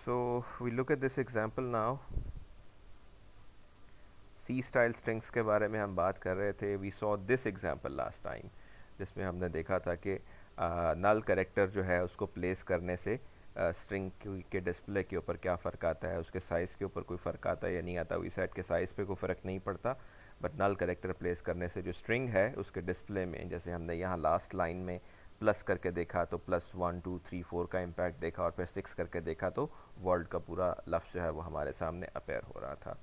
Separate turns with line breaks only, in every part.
So we look at this example now. C style strings के बारे में हम बात कर रहे थे. We saw this example last time, जिसमें हमने देखा था कि नल करेक्टर जो है उसको प्लेस करने से स्ट्रिंग के डिस्प्ले के ऊपर क्या फ़र्क आता है, उसके साइज़ के ऊपर कोई फ़र्क आता है या नहीं आता. वी सेट के साइज़ पे कोई फ़र्क नहीं पड़ता, बट नल करेक्टर प्लेस करने से जो स्ट्रिंग है उसके डिस्प्ले में, जैसे हमने यहाँ लास्ट लाइन में प्लस करके देखा तो +1 2 3 4 का इम्पैक्ट देखा, और फिर 6 करके देखा तो वर्ल्ड का पूरा लफ्ज़ जो है वो हमारे सामने अपेयर हो रहा था.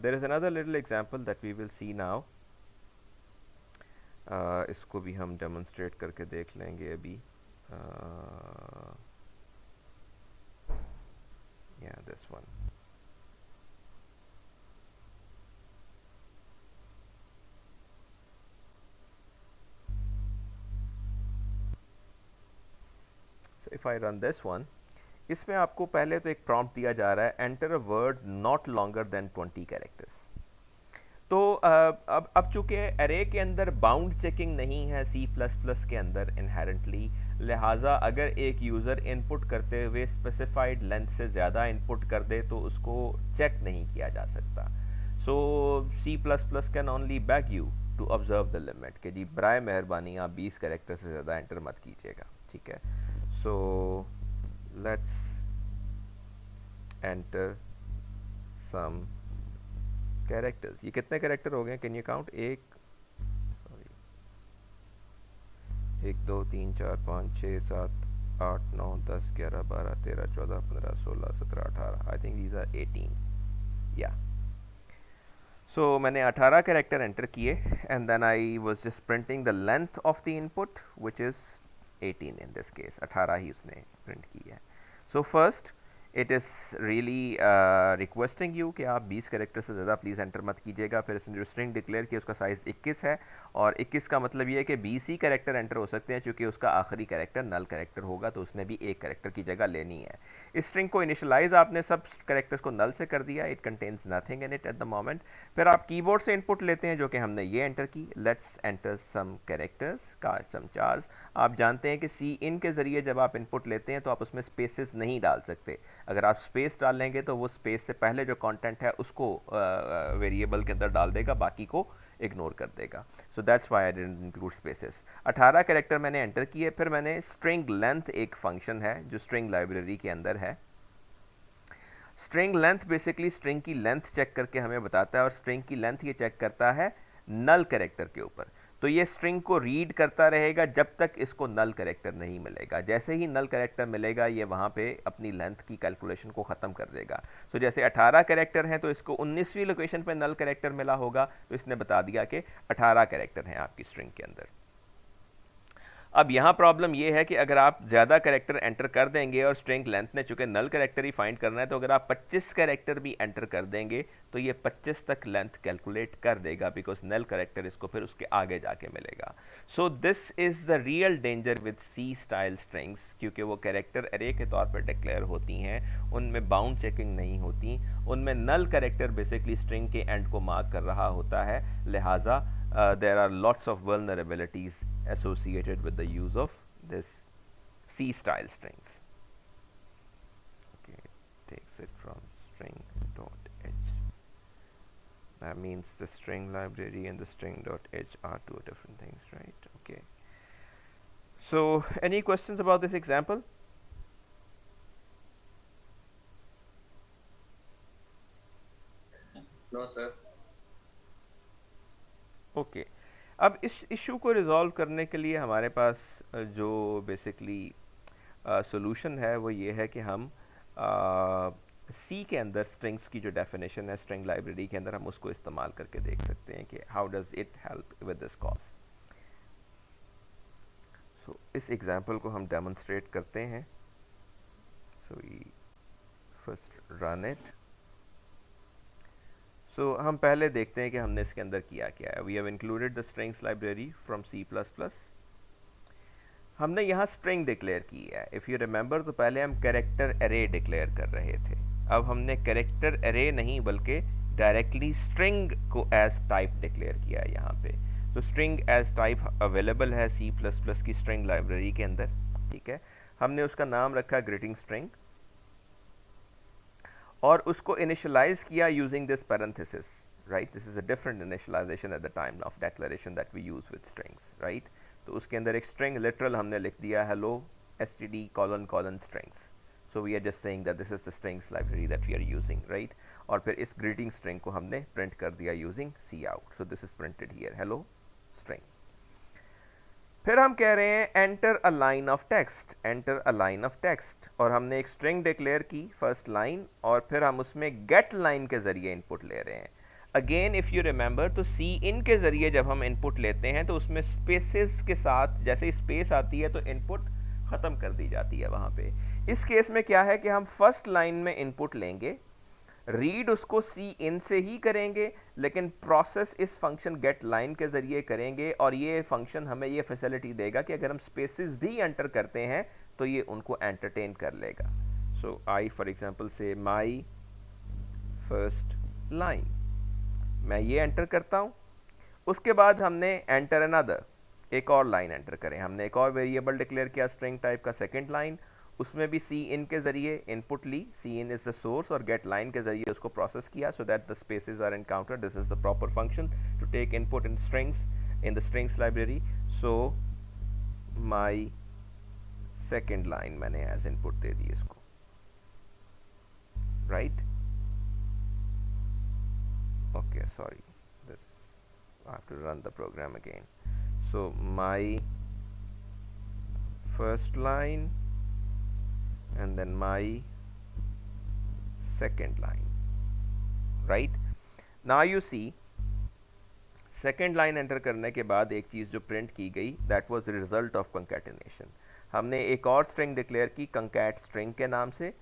There is another little example that we will see now. इसको भी हम demonstrate करके देख लेंगे अभी. Yeah, this one. So if I run this one, इसमें आपको पहले तो एक प्रॉम्प्ट दिया जा रहा है, enter a word not longer than 20 characters. तो अब चूंकि अरे के अंदर बाउंड चेकिंग नहीं है C++ के अंदर इनहेरेंटली, लिहाजा अगर एक यूज़र इनपुट करते हुए स्पेसिफाइड लेंथ से ज़्यादा इनपुट कर दे तो उसको चेक नहीं किया जा सकता. So C++ can only beg you to observe the limit कि जी बराए मेहरबानी आप 20 कैरेक्टर से ज़्यादा एंटर मत कीजिएगा. ठीक है. सो let's enter some characters. ये कितने कैरेक्टर हो गए, can you count? 1 2 3 4 5 6 7 8 9 10 11 12 13 14 15 16 17 18. I think these are 18. Yeah so मैंने 18 कैरेक्टर एंटर किए, and then I was just printing the length of the input which is 18 in this case. 18 ही उसने print की है. So first it is really requesting you कि आप 20 character से ज़्यादा प्लीज़ एंटर मत कीजिएगा. फिर इसने जो स्ट्रिंग डिक्लेयर किया उसका साइज़ 21 है, और 21 का मतलब ये है कि 20 ही कैरेक्टर एंटर हो सकते हैं, क्योंकि उसका आखिरी कैरेक्टर नल कैरेक्टर होगा, तो उसने भी एक कैरेक्टर की जगह लेनी है. इस स्ट्रिंग को इनिशियलाइज आपने सब कैरेक्टर्स को नल से कर दिया. It contains nothing in it at the moment. फिर आप कीबोर्ड से इनपुट लेते हैं, जो कि हमने ये एंटर की. लेट्स एंटर सम कैरेक्टर्स का सम चार्ज. आप जानते हैं कि सी इन के ज़रिए जब आप इनपुट लेते हैं तो आप उसमें स्पेसेस नहीं डाल सकते. अगर आप स्पेस डालेंगे तो वो स्पेस से पहले जो कंटेंट है उसको वेरिएबल के अंदर डाल देगा, बाकी को इग्नोर कर देगा. So that's why I didn't include spaces. 18 character मैंने एंटर किए. फिर मैंने स्ट्रिंग लेंथ, एक फंक्शन है जो स्ट्रिंग लाइब्रेरी के अंदर है. स्ट्रिंग लेंथ बेसिकली स्ट्रिंग की लेंथ चेक करके हमें बताता है, और स्ट्रिंग की लेंथ ये चेक करता है नल कैरेक्टर के ऊपर. तो ये स्ट्रिंग को रीड करता रहेगा जब तक इसको नल कैरेक्टर नहीं मिलेगा. जैसे ही नल कैरेक्टर मिलेगा ये वहाँ पे अपनी लेंथ की कैलकुलेशन को ख़त्म कर देगा. सो जैसे 18 कैरेक्टर हैं तो इसको 19वीं लोकेशन पे नल कैरेक्टर मिला होगा, तो इसने बता दिया कि 18 कैरेक्टर हैं आपकी स्ट्रिंग के अंदर. अब यहाँ प्रॉब्लम ये है कि अगर आप ज़्यादा कैरेक्टर एंटर कर देंगे, और स्ट्रिंग लेंथ ने चूंकि नल कैरेक्टर ही फाइंड करना है, तो अगर आप 25 कैरेक्टर भी एंटर कर देंगे तो ये 25 तक लेंथ कैलकुलेट कर देगा, बिकॉज नल कैरेक्टर इसको फिर उसके आगे जाके मिलेगा. So this is the real danger with C style strings, क्योंकि वो कैरेक्टर अरे के तौर पर डिक्लेयर होती हैं, उनमें बाउंड चेकिंग नहीं होती, उनमें नल कैरेक्टर बेसिकली स्ट्रिंग के एंड को मार्क कर रहा होता है. लिहाजा there are lots of vulnerabilities associated with the use of this C style strings. Okay, it takes it from string.h. That means the string library and the string.h are two different things, right? Okay. So any questions about this example?
No sir.
Okay. अब इस issue को resolve करने के लिए हमारे पास जो basically solution है वो ये है कि हम सी के अंदर स्ट्रिंग्स की जो डेफिनेशन है स्ट्रिंग लाइब्रेरी के अंदर, हम उसको इस्तेमाल करके देख सकते हैं कि how does it help with this cause. So इस एग्जांपल को हम डेमोन्स्ट्रेट करते हैं. So we first run it. So हम पहले देखते हैं कि हमने इसके अंदर किया क्या है. We have included the strings library from C++. हमने यहाँ स्ट्रिंग डिक्लेयर की है. इफ़ यू रिमेंबर तो पहले हम कैरेक्टर एरे डिक्लेयर कर रहे थे. अब हमने कैरेक्टर एरे नहीं बल्कि डायरेक्टली स्ट्रिंग को एज टाइप डिक्लेयर किया है यहाँ पे. तो स्ट्रिंग एज टाइप अवेलेबल है C++ की स्ट्रिंग लाइब्रेरी के अंदर. ठीक है. हमने उसका नाम रखा ग्रीटिंग स्ट्रिंग. और उसको इनिशियलाइज किया using this parenthesis, right. This is a different initialization at the time of declaration that we use with strings, right. तो उसके अंदर एक स्ट्रिंग लिटरल हमने लिख दिया hello std colon colon strings. So we are just saying that this is the strings library that we are using, right. और फिर इस greeting string को हमने print कर दिया using cout. So this is printed here, hello string. फिर हम कह रहे हैं enter a line of text, enter a line of text, और हमने एक string declare की first line और फिर हम उसमें get line के जरिए input ले रहे हैं. अगेन इफ यू रिमेंबर तो सी इन के जरिए जब हम इनपुट लेते हैं तो उसमें स्पेसेस के साथ जैसे ही स्पेस आती है तो इनपुट खत्म कर दी जाती है वहां पे. इस केस में क्या है कि हम फर्स्ट लाइन में इनपुट लेंगे, रीड उसको सी इन से ही करेंगे, लेकिन प्रोसेस इस फंक्शन गेट लाइन के जरिए करेंगे और ये फंक्शन हमें ये फैसिलिटी देगा कि अगर हम स्पेसेस भी एंटर करते हैं तो ये उनको एंटरटेन कर लेगा. सो आई फॉर एग्जांपल से माई फर्स्ट लाइन, मैं ये एंटर करता हूं. उसके बाद हमने एंटर अनदर, एक और लाइन एंटर करें. हमने एक और वेरिएबल डिक्लेयर किया स्ट्रिंग टाइप का सेकंड लाइन, उसमें भी सी इन के जरिए इनपुट ली, cin is the source, और गेट लाइन के जरिए उसको प्रोसेस किया so that the spaces are encountered. This is the proper function to take input in strings in the strings library. So my second line मैंने as input दे दी इसको, right. Okay, sorry, this I have to run the program again. So my first line and then my second line, right. Now you see second line enter करने के बाद एक चीज़ जो print की गई that was result of concatenation. हमने एक और स्ट्रिंग डिक्लेयर की कंकैट स्ट्रिंग के नाम से.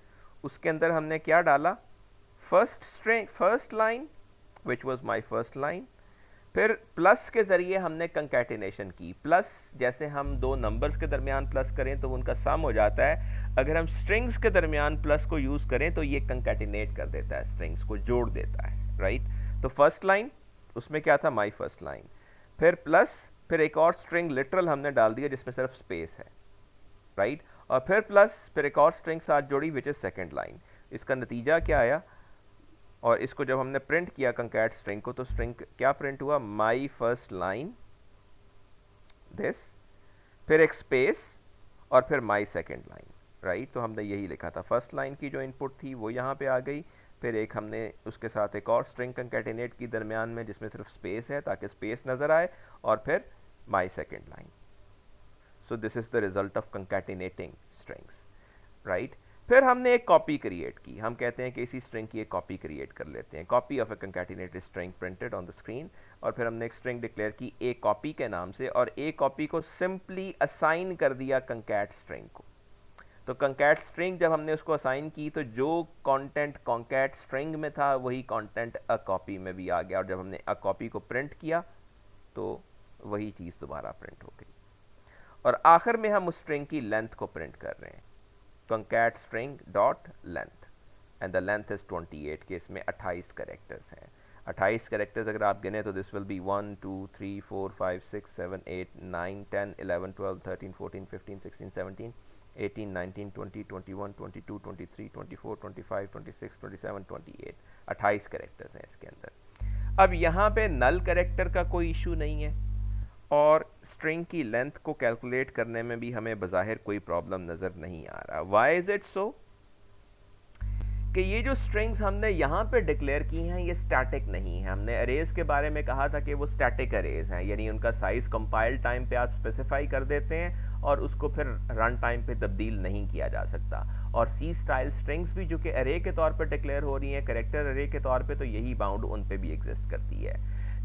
उसके अंदर हमने क्या डाला, first line which was my first line. फिर प्लस के जरिए हमने कंकैटिनेशन की. प्लस जैसे हम दो नंबर्स के दरमियान प्लस करें तो उनका सम हो जाता है, अगर हम स्ट्रिंग्स के दरमियान प्लस को यूज करें तो ये कंकैटिनेट कर देता है, स्ट्रिंग्स को जोड़ देता है, राइट. तो फर्स्ट लाइन उसमें क्या था, माई फर्स्ट लाइन, फिर प्लस, फिर एक और स्ट्रिंग लिटरल हमने डाल दिया जिसमें सिर्फ स्पेस है, राइट. और फिर प्लस, फिर एक और स्ट्रिंग साथ जोड़ी विच इज सेकेंड लाइन. इसका नतीजा क्या आया, और इसको जब हमने प्रिंट किया कंकैट स्ट्रिंग को तो स्ट्रिंग क्या प्रिंट हुआ, माई फर्स्ट लाइन दिस, फिर एक स्पेस और फिर माई सेकेंड लाइन, राइट. तो हमने यही लिखा था, फर्स्ट लाइन की जो इनपुट थी वो यहाँ पे आ गई, फिर एक हमने उसके साथ एक और स्ट्रिंग कंकैटिनेट की दरमियान में जिसमें सिर्फ स्पेस है ताकि स्पेस नजर आए, और फिर my second line. So this is the result of concatenating strings, right. फिर हमने एक कॉपी क्रिएट की. हम कहते हैं कि इसी स्ट्रिंग की एक कॉपी क्रिएट कर लेते हैं, copy of a concatenated string printed on the screen. और फिर हमने एक स्ट्रिंग डिक्लेयर की ए कॉपी के नाम से, और ए कॉपी को सिंपली असाइन कर दिया कंकैट स्ट्रिंग को. तो कंकैट स्ट्रिंग जब हमने उसको असाइन की तो जो कंटेंट कंकैट स्ट्रिंग में था वही कंटेंट अ कॉपी में भी आ गया, और जब हमने अ कॉपी को प्रिंट किया तो वही चीज़ दोबारा प्रिंट हो गई. और आखिर में हम उस स्ट्रिंग की लेंथ को प्रिंट कर रहे हैं, concat string dot length, and the length is 28 के इसमें 28 कैरेक्टर्स हैं. 28 कैरेक्टर्स अगर आप गिने तो दिस विल बी 1 2 3 4 5 6 7 8 9 10 11 12 13 14 15 16 17 18 19 20 21 22 23 24 25 26 27 28. 28 कैरेक्टर्स हैं इसके अंदर. अब यहाँ पे नल कैरेक्टर का कोई इशू नहीं है, और स्ट्रिंग की लेंथ को कैलकुलेट करने में भी हमें बज़ाहिर कोई प्रॉब्लम नज़र नहीं आ रहा. वाई इज़ इट सो कि ये जो स्ट्रिंग्स हमने यहाँ पे डिक्लेयर की हैं ये स्टैटिक नहीं है. हमने अरेज के बारे में कहा था कि वो स्टैटिक अरेज हैं, यानी उनका साइज़ कंपाइल टाइम पे आप स्पेसिफाई कर देते हैं और उसको फिर रन टाइम पे तब्दील नहीं किया जा सकता. और सी स्टाइल स्ट्रिंग्स भी जो कि अरे के तौर पर डिक्लेयर हो रही हैं कैरेक्टर अरे के तौर पर, तो यही बाउंड उन पर भी एग्जिस्ट करती है.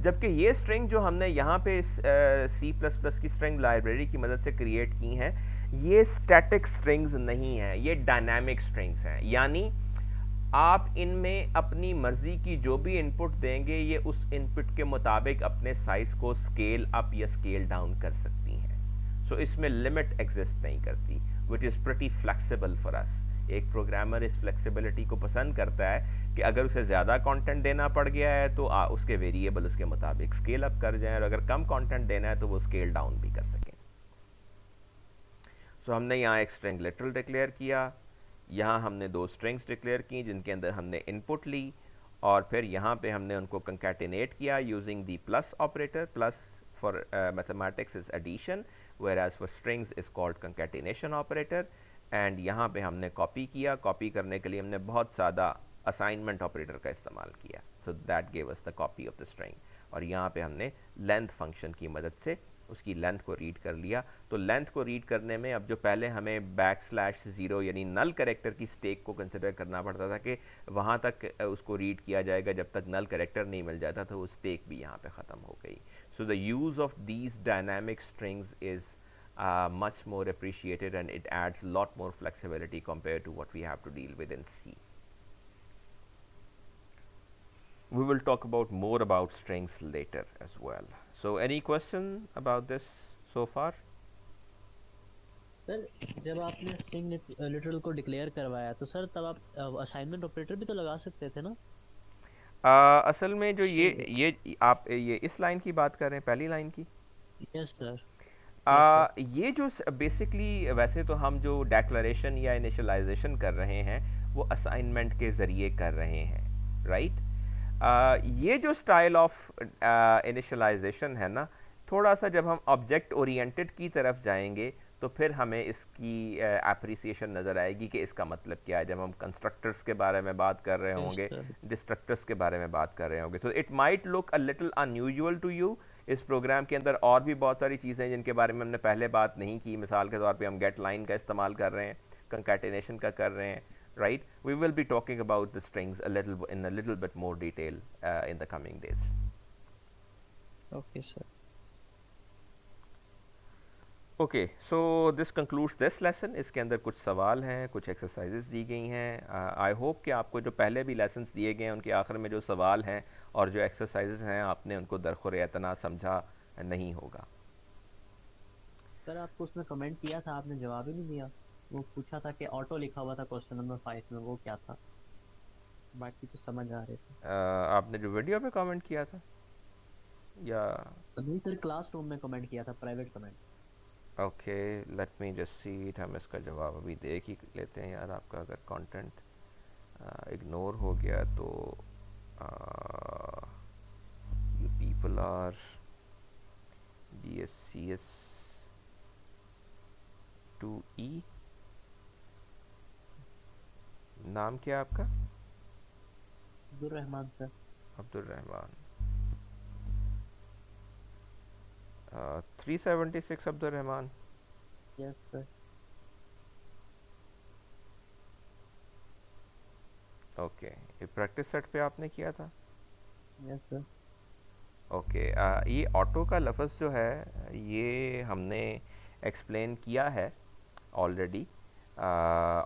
जबकि ये स्ट्रिंग जो हमने यहाँ पे C++ की स्ट्रिंग लाइब्रेरी की मदद से क्रिएट की हैं ये स्टैटिक स्ट्रिंग्स नहीं हैं, ये डायनामिक स्ट्रिंग्स हैं. यानी आप इनमें अपनी मर्जी की जो भी इनपुट देंगे ये उस इनपुट के मुताबिक अपने साइज को स्केल अप या स्केल डाउन कर सकती हैं. सो इसमें लिमिट एग्जिस्ट नहीं करती, which is pretty flexible for us. एक प्रोग्रामर इस फ्लेक्सिबिलिटी को पसंद करता है कि अगर उसे ज़्यादा कंटेंट देना पड़ गया है तो उसके वेरिएबल उसके मुताबिक स्केल अप कर जाएं, और अगर कम कंटेंट देना है तो वो स्केल डाउन भी कर सकें. सो हमने यहाँ एक स्ट्रिंग लिटरल डिक्लेयर किया, यहाँ हमने दो स्ट्रिंग्स डिक्लेयर की जिनके अंदर हमने इनपुट ली, और फिर यहाँ पे हमने उनको कंकैटिनेट किया using the plus operator. Plus for mathematics is addition, whereas for strings is called concatenation operator. And यहाँ पे हमने कॉपी किया. कॉपी करने के लिए हमने बहुत ज़्यादा असाइनमेंट ऑपरेटर का इस्तेमाल किया. So that gave us the copy of the string. और यहाँ पे हमने लेंथ फंक्शन की मदद से उसकी लेंथ को रीड कर लिया. तो लेंथ को रीड करने में अब जो पहले हमें \0 यानी नल कैरेक्टर की स्टेक को कंसिडर करना पड़ता था कि वहाँ तक उसको रीड किया जाएगा जब तक नल कैरेक्टर नहीं मिल जाता, तो वो स्टेक भी यहाँ पे ख़त्म हो गई. So the use of these dynamic strings is much more appreciated, and it adds a lot more flexibility compared to what we have to deal with in C. We will talk about more about strings later as well. So any question about this so far?
Sir जब आपने string literal को declare करवाया तो sir तब आप assignment operator भी तो लगा सकते थे ना.
असल में जो ये आप ये इस लाइन की बात कर रहे हैं, पहली लाइन की.
Yes sir. Yes sir.
ये जो बेसिकली वैसे तो हम जो डेक्लरेशन या इनिशियलाइजेशन कर रहे हैं वो असाइनमेंट के ज़रिए कर रहे हैं, राइट. ये जो स्टाइल ऑफ इनिशियलाइजेशन है ना, थोड़ा सा जब हम ऑब्जेक्ट ओरिएंटेड की तरफ जाएंगे तो फिर हमें इसकी एप्रिसिएशन नज़र आएगी कि इसका मतलब क्या है. जब हम कंस्ट्रक्टर्स के बारे में बात कर रहे होंगे, डिस्ट्रक्टर्स के बारे में बात कर रहे होंगे, तो it might look a little unusual to you. इस प्रोग्राम के अंदर और भी बहुत सारी चीज़ें हैं जिनके बारे में हमने पहले बात नहीं की. मिसाल के तौर पे हम गेट लाइन का इस्तेमाल कर रहे हैं, कंकैटिनेशन का कर रहे हैं, right? We will be talking about the strings in a little bit more detail in the coming days.
Okay, sir.
Okay, so this concludes this lesson. इसके अंदर कुछ सवाल हैं, कुछ एक्सरसाइजेस दी गई हैं. आई होप कि आपको जो पहले भी लेसन्स दिए गए हैं उनके आखिर में जो सवाल हैं और जो एक्सरसाइजेस हैं आपने उनको दरखुर एतना समझा नहीं होगा.
सर आपको उसमें कमेंट किया था, आपने जवाब ही नहीं दिया. वो पूछा था कि ऑटो लिखा हुआ था क्वेश्चन नंबर 5 में, वो क्या था. बाकी तो समझ आ रहे थे.
आपने जो वीडियो पे कमेंट किया था या
नहीं सर, क्लासरूम में कमेंट किया था, private comment.
Okay, late me just see it. हम इसका जवाब अभी देख ही लेते हैं यार. आपका अगर कंटेंट इग्नोर हो गया तो you people are DSCS 2E. नाम क्या है आपका?
Abdul Rahman sir.
Abdul Rahman. 376 Abdul Rahman.
Yes sir.
Okay, ये प्रैक्टिस सेट पे आपने किया था?
Yes sir. ओके,
ये ऑटो का लफ्ज़ जो है ये हमने एक्सप्लेन किया है ऑलरेडी.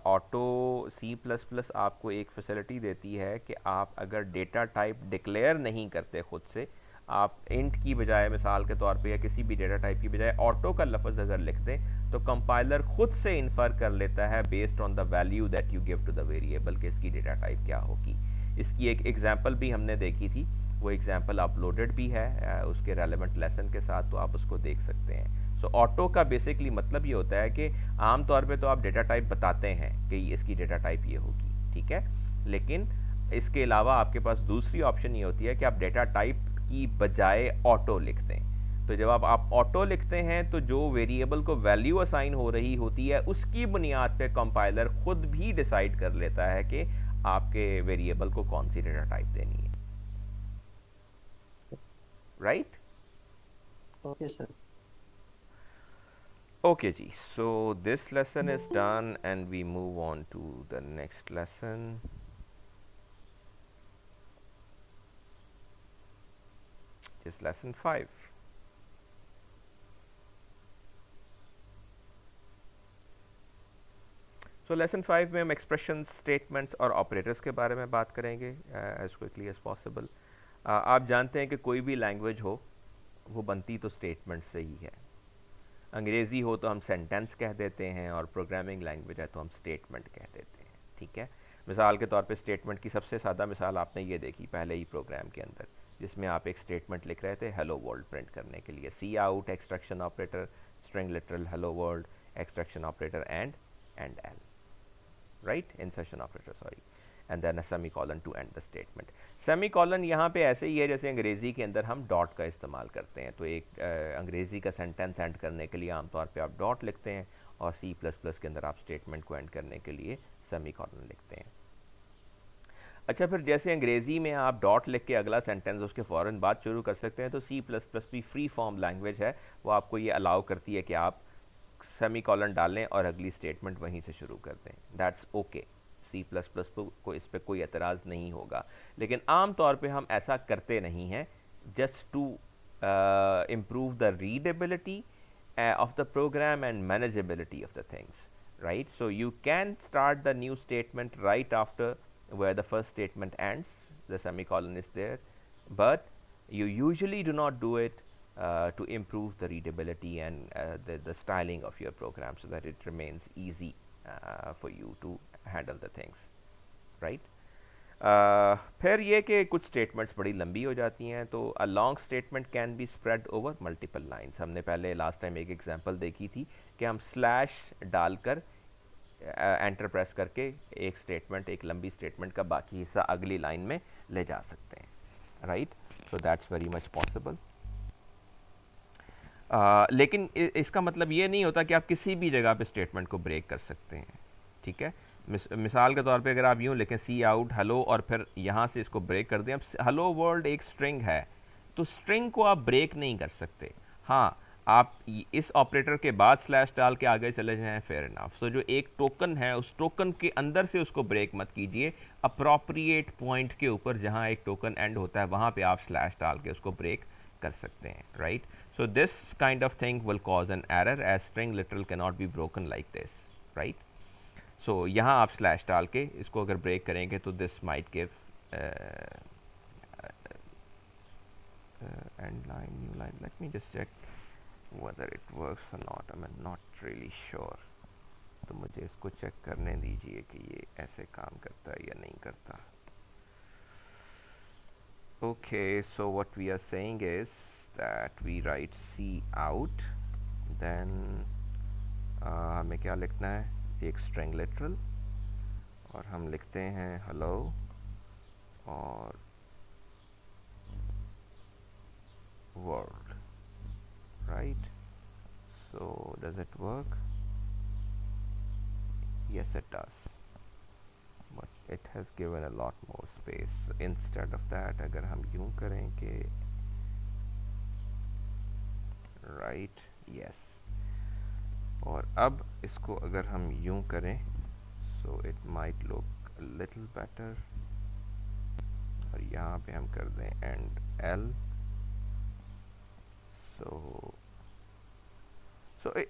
ऑटो C++ आपको एक फैसिलिटी देती है कि आप अगर डेटा टाइप डिक्लेयर नहीं करते खुद से, आप इंट की बजाय मिसाल के तौर पे या किसी भी डेटा टाइप की बजाय ऑटो का लफ्ज़ अगर लिख दें तो कंपाइलर खुद से इन्फर कर लेता है based on the value that you give to the variable कि इसकी डेटा टाइप क्या होगी. इसकी एक एग्जांपल भी हमने देखी थी, वो एग्जांपल अपलोडेड भी है उसके रेलेवेंट लेसन के साथ, तो आप उसको देख सकते हैं. सो ऑटो का बेसिकली मतलब ये होता है कि आम तौर पे तो आप डेटा टाइप बताते हैं कि इसकी डेटा टाइप ये होगी, ठीक है, लेकिन इसके अलावा आपके पास दूसरी ऑप्शन ये होती है कि आप डेटा टाइप की बजाय ऑटो लिख दें. तो जब आप ऑटो लिखते हैं तो जो वेरिएबल को वैल्यू असाइन हो रही होती है उसकी बुनियाद पे कंपाइलर खुद भी डिसाइड कर लेता है कि आपके वेरिएबल को कौन सी डेटा टाइप देनी है. Right?
Okay sir.
Okay ji, so this lesson is done and we move on to the next lesson. Is lesson 5. So lesson 5 में हम expressions, statements और operators के बारे में बात करेंगे as quickly as possible. आप जानते हैं कि कोई भी language हो वो बनती तो statement से ही है. अंग्रेज़ी हो तो हम सेंटेंस कह देते हैं और प्रोग्रामिंग लैंग्वेज है तो हम स्टेटमेंट कह देते हैं, ठीक है. मिसाल के तौर पे स्टेटमेंट की सबसे सादा मिसाल आपने ये देखी पहले ही प्रोग्राम के अंदर, जिसमें आप एक स्टेटमेंट लिख रहे थे हेलो वर्ल्ड प्रिंट करने के लिए. C out, extraction operator, string literal hello world, extraction operator end L, right? Insertion operator, sorry, and then a semicolon to end the statement. Semicolon यहाँ पे ऐसे ही है जैसे अंग्रेज़ी के अंदर हम डॉट का इस्तेमाल करते हैं। तो एक अंग्रेज़ी का सेंटेंस एंड करने के लिए आमतौर पे आप डॉट लिखते हैं, और C++ के अंदर आप स्टेटमेंट को एंड करने के लिए सेमीकॉलन लिखते हैं। अच्छा, फिर जैसे अंग्रेज़ी में आप डॉट लिख के अगला सेंटेंस उसके फ़ौरन बाद शुरू कर सकते हैं, तो C++ भी फ्री फॉर्म लैंग्वेज है, वो आपको ये अलाउ करती है कि आप सेमीकॉलन डालें और अगली स्टेटमेंट वहीं से शुरू कर दें। दैट्स ओके, C++ को इस पर कोई एतराज़ नहीं होगा, लेकिन आम तौर पे हम ऐसा करते नहीं हैं, just to improve the readability of the program and manageability of the things, right? So you can start the new statement right after where the first statement ends, the semicolon is there, but you usually do not do it to improve the readability and the styling of your program, so that it remains easy for you to handle the things, right? फिर ये कि कुछ statements बड़ी लंबी हो जाती हैं, तो a long statement can be spread over multiple lines. हमने पहले लास्ट टाइम एक एग्जांपल देखी थी कि हम स्लैश डालकर एंटर प्रेस करके एक स्टेटमेंट, एक लंबी स्टेटमेंट का बाकी हिस्सा अगली लाइन में ले जा सकते हैं, right? So that's very much possible. लेकिन इसका मतलब ये नहीं होता कि आप किसी भी जगह पे स्टेटमेंट को ब्रेक कर सकते हैं, ठीक है? मिसाल के तौर पे अगर आप यूँ लिखें सी आउट हेलो और फिर यहाँ से इसको ब्रेक कर दें, अब हेलो वर्ल्ड एक स्ट्रिंग है, तो स्ट्रिंग को आप ब्रेक नहीं कर सकते। हाँ, आप इस ऑपरेटर के बाद स्लैश डाल के आगे चले जाएं, फेयर इनफ। सो जो एक टोकन है, उस टोकन के अंदर से उसको ब्रेक मत कीजिए, अप्रोप्रिएट पॉइंट के ऊपर जहाँ एक टोकन एंड होता है वहाँ पे आप स्लैश डाल के उसको ब्रेक कर सकते हैं, right? So this kind of thing will cause an error as string literal can not be broken like this, right? So यहाँ आप स्लैश डाल के इसको अगर ब्रेक करेंगे तो this might give end line, new line. Let me just check whether it works और not, I am not really sure, तो मुझे इसको चेक करने दीजिए कि ये ऐसे काम करता है या नहीं करता। Okay, so what we are saying is that we write cout, then हमें क्या लिखना है, एक स्ट्रिंग लिटरल, और हम लिखते हैं हेलो और world, right? So does it work? yes it does, but it has given a lot more space. So instead of that, अगर हम यूं करें कि right, yes, और अब इसको अगर हम यूं करें, so it might look a little better, और यहाँ पे हम कर दें end L, so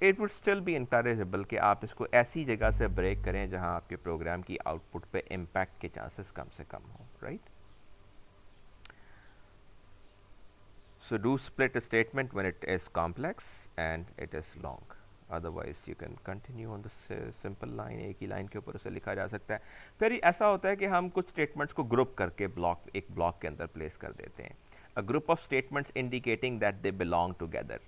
it would still be encourageable कि आप इसको ऐसी जगह से ब्रेक करें जहाँ आपके प्रोग्राम की आउटपुट पे इम्पैक्ट के चांसेस कम से कम हो, right? So do split a statement when it is complex and it is long. Otherwise you can continue on the simple line, एक ही लाइन के ऊपर उसे लिखा जा सकता है। फिर ऐसा होता है कि हम कुछ स्टेटमेंट्स को ग्रुप करके एक ब्लॉक के अंदर प्लेस कर देते हैं। A group of statements indicating that they belong together,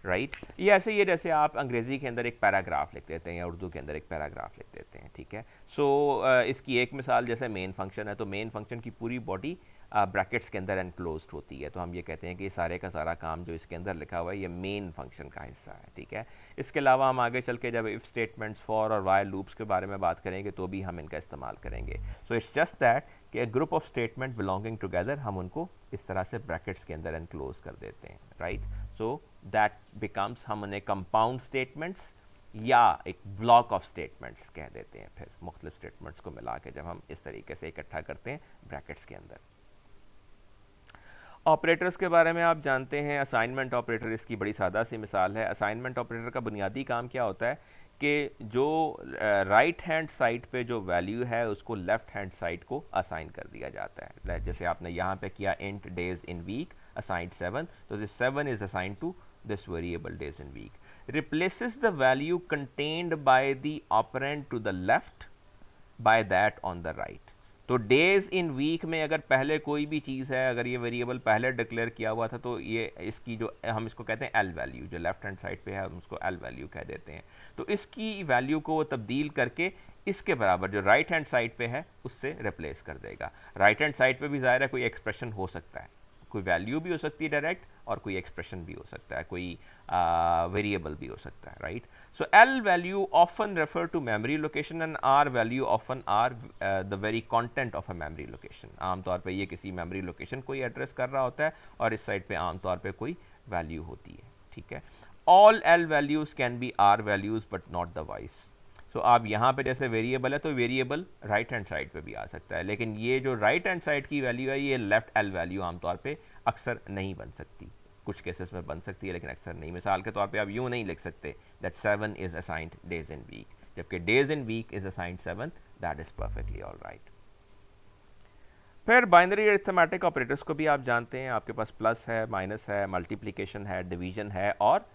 right? ये ऐसे ही है जैसे आप अंग्रेज़ी के अंदर एक पैराग्राफ लिख देते हैं या उर्दू के अंदर एक पैराग्राफ लिख देते हैं, ठीक है? सो इसकी एक मिसाल जैसे मेन फंक्शन है, तो मेन फंक्शन की पूरी बॉडी ब्रैकेट्स के अंदर एनक्लोज्ड होती है, तो हम ये कहते हैं कि सारे का सारा काम जो इसके अंदर लिखा हुआ है ये मेन फंक्शन का हिस्सा है, ठीक है? इसके अलावा हम आगे चल के जब इफ़ स्टेटमेंट्स, फॉर और वाइल लूप्स के बारे में बात करेंगे तो भी हम इनका इस्तेमाल करेंगे। सो इट्स जस्ट दैट कि group of statement belonging together, हम उनको इस तरह से ब्रैकेट्स के अंदर एनक्लोज कर देते हैं, राइट? सो दैट बिकम्स, हम उन्हें कंपाउंड स्टेटमेंट्स या एक ब्लॉक ऑफ स्टेटमेंट्स कह देते हैं। फिर मुख्तलिफ स्टेटमेंट्स को मिला के जब हम इस तरीके से इकट्ठा करते हैं ब्रैकेट्स के अंदर। ऑपरेटर्स के बारे में आप जानते हैं, असाइनमेंट ऑपरेटर इसकी बड़ी सादा सी मिसाल है। असाइनमेंट ऑपरेटर का बुनियादी काम क्या होता है कि जो राइट हैंड साइड पे जो वैल्यू है उसको लेफ्ट हैंड साइड को असाइन कर दिया जाता है। जैसे आपने यहाँ पे किया int days in week assigned 7, तो this 7 is assigned to this variable days in week, replaces the value contained by the operand to the left by that on the right। तो डेज इन वीक में अगर पहले कोई भी चीज़ है, अगर ये वेरिएबल पहले डिक्लेयर किया हुआ था तो ये इसकी जो हम इसको कहते हैं एल वैल्यू, जो लेफ्ट हैंड साइड पे है हम उसको एल वैल्यू कह देते हैं। तो इसकी वैल्यू को वो तब्दील करके इसके बराबर जो राइट हैंड साइड पे है उससे रिप्लेस कर देगा। राइट हैंड साइड पे भी ज़ाहिर है कोई एक्सप्रेशन हो सकता है, कोई वैल्यू भी हो सकती है डायरेक्ट, और कोई एक्सप्रेशन भी हो सकता है, कोई वेरिएबल भी हो सकता है, right. So L value often refer to memory location and R value often are the very content of a memory location. आमतौर पे ये किसी मेमोरी लोकेशन को ही एड्रेस कर रहा होता है और इस साइड पे आमतौर पे कोई वैल्यू होती है, ठीक है। All L values can be R values but not the vice. सो आप यहाँ पे जैसे वेरिएबल है तो वेरिएबल राइट हैंड साइड पे भी आ सकता है, लेकिन ये जो राइट हैंड साइड की वैल्यू है ये लेफ्ट एल वैल्यू आमतौर पे अक्सर नहीं बन सकती। कुछ केसेस में बन सकती है लेकिन अक्सर नहीं। मिसाल के तौर पे आप यूँ नहीं लिख सकते that 7 is assigned days in week, जबकि days in week is assigned 7, that is perfectly all right. फिर बाइनरी अरिथमेटिक ऑपरेटर्स को भी आप जानते हैं, आपके पास प्लस है, माइनस है, मल्टीप्लिकेशन है, डिवीजन है, और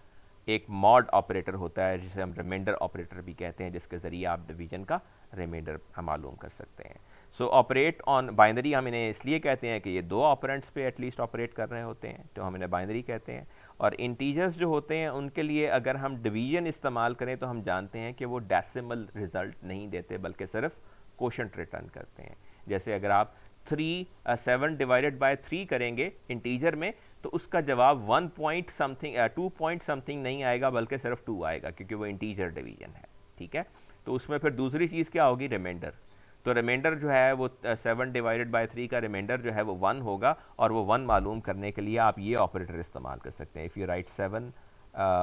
एक मॉड ऑपरेटर होता है जिसे हम रिमाइंडर ऑपरेटर भी कहते हैं, जिसके ज़रिए आप डिवीजन का रिमाइंडर मालूम कर सकते हैं। सो ऑपरेट ऑन बाइनरी हम इन्हें इसलिए कहते हैं कि ये दो ऑपरेंट्स पे एटलीस्ट ऑपरेट कर रहे होते हैं, तो हम इन्हें बाइनरी कहते हैं। और इंटीजर्स जो होते हैं उनके लिए अगर हम डिवीजन इस्तेमाल करें तो हम जानते हैं कि वो डेसिमल रिजल्ट नहीं देते बल्कि सिर्फ कोशेंट रिटर्न करते हैं। जैसे अगर आप 7 डिवाइडेड बाय 3 करेंगे इंटीजर में तो उसका जवाब 1 पॉइंट समथिंग 2 पॉइंट समथिंग नहीं आएगा बल्कि सिर्फ 2 आएगा, क्योंकि वो इंटीजर डिवीजन है, ठीक है। तो उसमें फिर दूसरी चीज़ क्या होगी, रिमाइंडर। तो रिमाइंडर जो है वो 7 डिवाइडेड बाय 3 का रिमाइंडर जो है वो 1 होगा, और वो 1 मालूम करने के लिए आप ये ऑपरेटर इस्तेमाल कर सकते हैं। If you write 7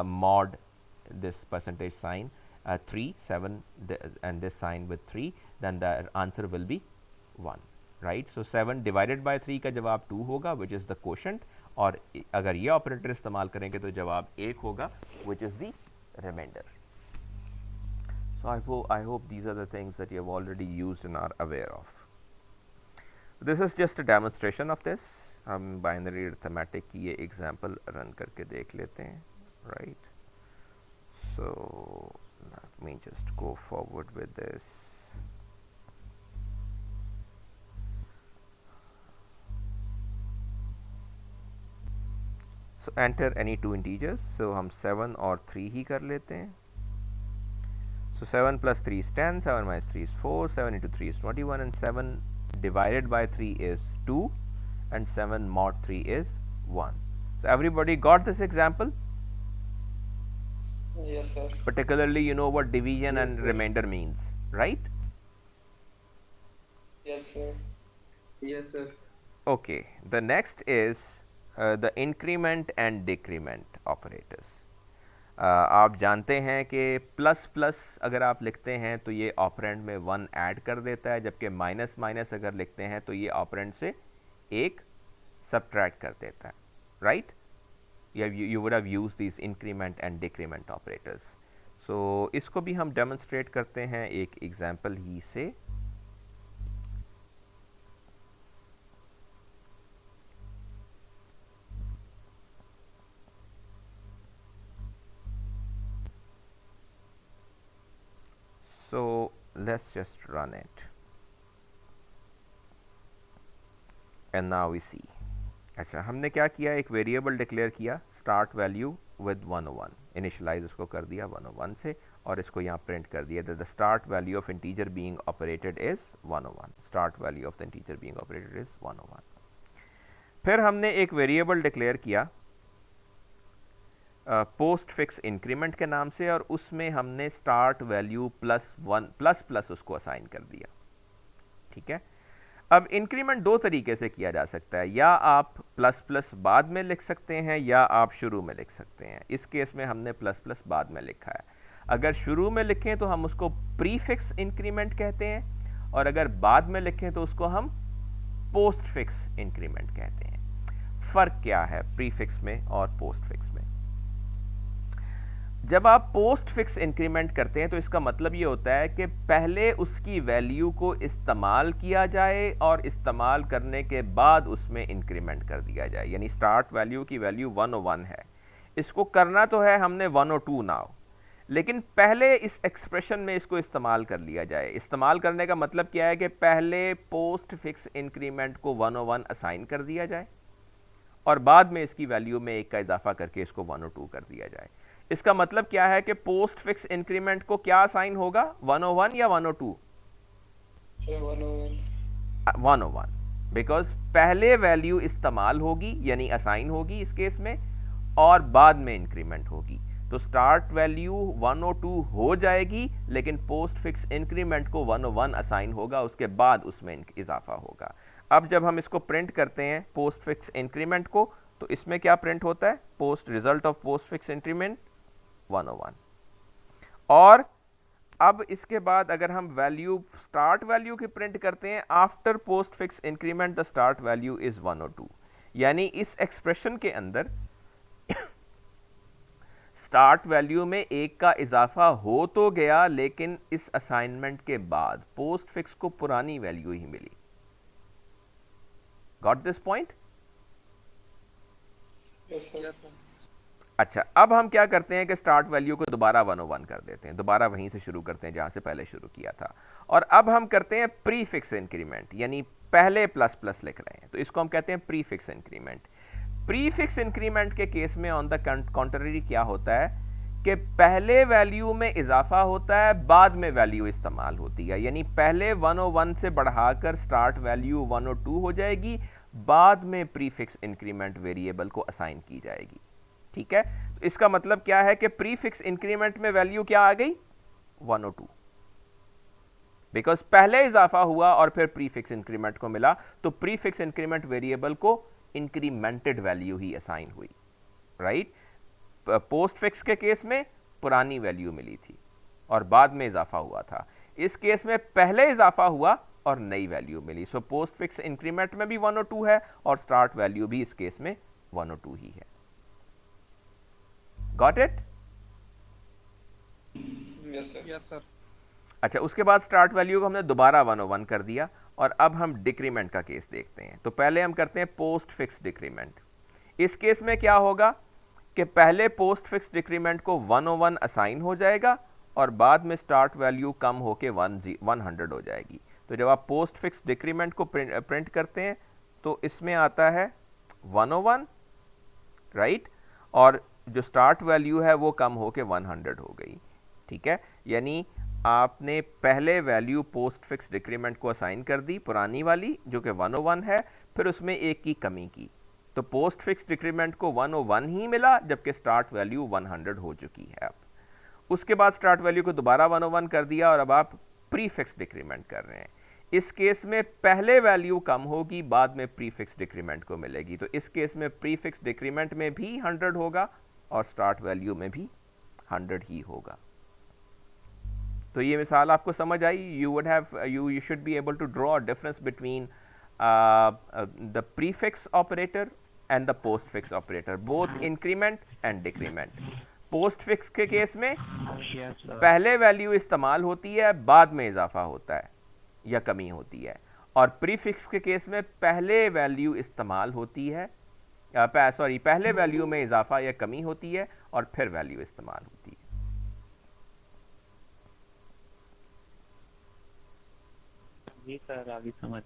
mod this percentage sign 3 7 and this sign with 3 then the answer will be 1, right. So 7 divided by 3 का जवाब 2 होगा विच इज़ द कोशेंट, और अगर ये ऑपरेटर इस्तेमाल करेंगे तो जवाब 1 होगा which is the remainder. So I hope these are the things that you have already used and are aware of. This is just a demonstration of this. हम binary arithmetic की ये एग्जाम्पल रन करके देख लेते हैं, right? So let me just go forward with this. So enter any two integers. So हम 7 और 3 ही कर लेते हैं। So 7 plus 3 is 10, 7 minus 3 is 4, 7 into 3 is 21, and 7 divided by 3 is 2, and 7 mod 3 is 1. So everybody got this example?
Yes, sir.
Particularly you know what division
Yes,
and
sir.
remainder means, right?
Yes, sir. Yes, sir.
Okay, the next is the increment and decrement operators. आप जानते हैं कि plus plus अगर आप लिखते हैं तो ये ऑपरेंड में 1 ऐड कर देता है, जबकि माइनस माइनस अगर लिखते हैं तो ये ऑपरेंड से 1 सब्ट्रैक्ट कर देता है, right. you would have used these increment and decrement operators. So इसको भी हम डेमोन्स्ट्रेट करते हैं एक एग्जाम्पल ही से। So let's just run it and now we see. अच्छा, हमने क्या किया, एक वेरिएबल डिक्लेयर किया स्टार्ट वैल्यू विद 101, इनिशियलाइज उसको कर दिया 101 से, और इसको यहाँ प्रिंट कर दिया the start value of integer being operated is 101, start value of the integer being operated is 101। फिर हमने एक वेरिएबल डिक्लेयर किया पोस्ट फिक्स इंक्रीमेंट के नाम से, और उसमें हमने स्टार्ट वैल्यू +1 प्लस उसको असाइन कर दिया, ठीक है। अब इंक्रीमेंट दो तरीके से किया जा सकता है, या आप प्लस प्लस बाद में लिख सकते हैं या आप शुरू में लिख सकते हैं। इस केस में हमने प्लस प्लस बाद में लिखा है। अगर शुरू में लिखें तो हम उसको प्रीफिक्स इंक्रीमेंट कहते हैं, और अगर बाद में लिखें तो उसको हम पोस्ट फिक्स इंक्रीमेंट कहते हैं। फर्क क्या है प्रीफिक्स में और पोस्ट फिक्स में? जब आप पोस्ट फिक्स इंक्रीमेंट करते हैं तो इसका मतलब ये होता है कि पहले उसकी वैल्यू को इस्तेमाल किया जाए और इस्तेमाल करने के बाद उसमें इंक्रीमेंट कर दिया जाए। यानी स्टार्ट वैल्यू की वैल्यू 101 है, इसको करना तो है हमने 102 नाउ, लेकिन पहले इस एक्सप्रेशन में इसको इस्तेमाल कर लिया जाए। इस्तेमाल करने का मतलब क्या है कि पहले पोस्ट फिक्स इंक्रीमेंट को 101 असाइन कर दिया जाए और बाद में इसकी वैल्यू में 1 का इजाफा करके इसको 102 कर दिया जाए। इसका मतलब क्या है कि पोस्ट फिक्स इंक्रीमेंट को क्या असाइन होगा, 101 या 102? 101, बिकॉज पहले वैल्यू इस्तेमाल होगी यानी असाइन होगी इस केस में, और बाद में इंक्रीमेंट होगी। तो स्टार्ट वैल्यू 102 हो जाएगी, लेकिन पोस्ट फिक्स इंक्रीमेंट को 101 असाइन होगा, उसके बाद उसमें इजाफा होगा। अब जब हम इसको प्रिंट करते हैं पोस्ट फिक्स इंक्रीमेंट को, तो इसमें क्या प्रिंट होता है, post result of post fix increment 101। और अब इसके बाद अगर हम वैल्यू स्टार्ट वैल्यू की प्रिंट करते हैं after post fix increment, the start value is 102। यानी इस एक्सप्रेशन के अंदर स्टार्ट वैल्यू में 1 का इजाफा हो तो गया, लेकिन इस असाइनमेंट के बाद पोस्ट फिक्स को पुरानी वैल्यू ही मिली। Got this point?
Yes sir.
अच्छा, अब हम क्या करते हैं कि स्टार्ट वैल्यू को दोबारा 101 कर देते हैं, दोबारा वहीं से शुरू करते हैं जहां से पहले शुरू किया था, और अब हम करते हैं प्री फिक्स इंक्रीमेंट, यानी पहले प्लस प्लस लिख रहे हैं, तो इसको हम कहते हैं pre fix increment. Pre fix increment के केस में ऑन द कॉन्ट्ररी क्या होता है कि पहले वैल्यू में इजाफा होता है, बाद में वैल्यू इस्तेमाल होती है, यानी पहले 101 से बढ़ाकर स्टार्ट वैल्यू 102 हो जाएगी, बाद में प्री फिक्स इंक्रीमेंट वेरिएबल को असाइन की जाएगी। ठीक है, तो इसका मतलब क्या है कि प्री फिक्स इंक्रीमेंट में वैल्यू क्या आ गई, 102, बिकॉज पहले इजाफा हुआ और फिर प्री फिक्स इंक्रीमेंट को मिला, तो प्री फिक्स इंक्रीमेंट वेरिएबल को इंक्रीमेंटेड वैल्यू ही असाइन हुई, राइट। पोस्ट फिक्स के केस में पुरानी वैल्यू मिली थी और बाद में इजाफा हुआ था, इस केस में पहले इजाफा हुआ और नई वैल्यू मिली। सो पोस्ट फिक्स इंक्रीमेंट में भी 102 है और स्टार्ट वैल्यू भी इस केस में 102 ही है। Got it?
Yes sir. Yes sir.
अच्छा, उसके बाद स्टार्ट वैल्यू को हमने दोबारा 101 कर दिया, और अब हम डिक्रीमेंट का केस देखते हैं। तो पहले हम करते हैं पोस्ट फिक्स डिक्रीमेंट। इस केस में क्या होगा कि पहले पोस्ट फिक्स डिक्रीमेंट को 101 असाइन हो जाएगा और बाद में स्टार्ट वैल्यू कम होके 100 हो जाएगी। तो जब आप पोस्ट फिक्स डिक्रीमेंट को प्रिंट करते हैं तो इसमें आता है 101, राइट, और जो स्टार्ट वैल्यू है वो कम होके 100 हो गई। ठीक है, यानी आपने पहले वैल्यू पोस्ट फिक्स डिक्रीमेंट को असाइन कर दी, पुरानी वाली जो कि 101 है, फिर उसमें 1 की कमी की, तो पोस्ट फिक्स डिक्रीमेंट को 101 ही मिला, जबकि स्टार्ट वैल्यू 100 हो चुकी है। अब उसके बाद स्टार्ट वैल्यू को दोबारा 101 कर दिया और अब आप प्री फिक्स डिक्रीमेंट कर रहे हैं। इस केस में पहले वैल्यू कम होगी, बाद में प्री फिक्स डिक्रीमेंट को मिलेगी, तो इस केस में प्री फिक्स डिक्रीमेंट में भी 100 होगा और स्टार्ट वैल्यू में भी 100 ही होगा। तो ये मिसाल आपको समझ आई? you should be able to draw a difference between the prefix operator and the postfix operator, both increment and decrement. postfix के केस में पहले वैल्यू इस्तेमाल होती है, बाद में इजाफा होता है या कमी होती है, और प्रीफिक्स के केस में पहले वैल्यू इस्तेमाल होती है, पहले वैल्यू में इजाफा या कमी होती है और फिर वैल्यू इस्तेमाल होती है।
जी सर, आगे समझ।